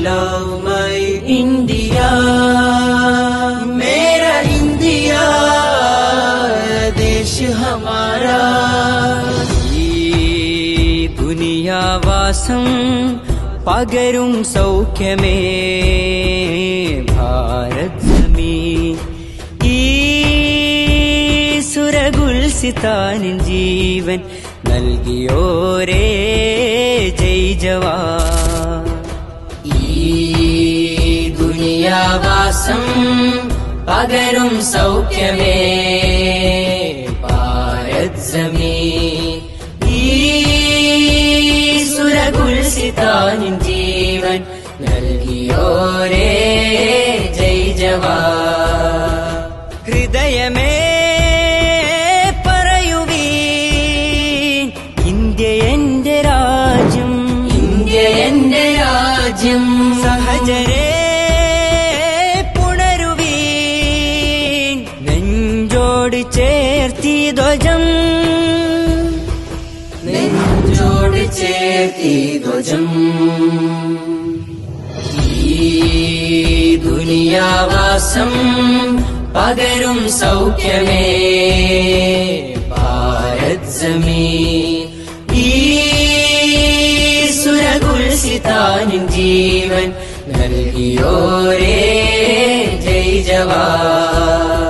love my India, मेरा India देश हमारा. ഈ ദുനിയാവാസം പകരും സൗഖ്യമേ ഭാരത് സമീൻ. ഈ സുരഗുൽസിതാനിൻ ജീവൻ നൽകിയോരേ ജയ് ജവാൻ. ഈ ദുനിയാവാസം പകരും സൗഖ്യമേ ഭാരത് സമീൻ. ഈ സുരഗുൽസിതാനിൻ ജീവൻ നൽകിയോരേ ജയ് ജവാൻ. ഹൃദയമേ പറയുവീൻ, ഇന്ത്യ എന്റെ രാജ്യം, ഇന്ത്യ എന്റെ രാജ്യം. സഹചരേ പുണരുവീൻ, നെഞ്ചോട് ചേർത്തി ധ്വജം, നെഞ്ചോട് ചേർത്തി ധ്വജം. ഈ ദുനിയാവാസം പകരും സൗഖ്യമേ ഭാരത് സമീൻ. ഈ സുരഗുൽസിതാനിൻ ജീവൻ നൽകിയോരേ ജയ് ജവാൻ.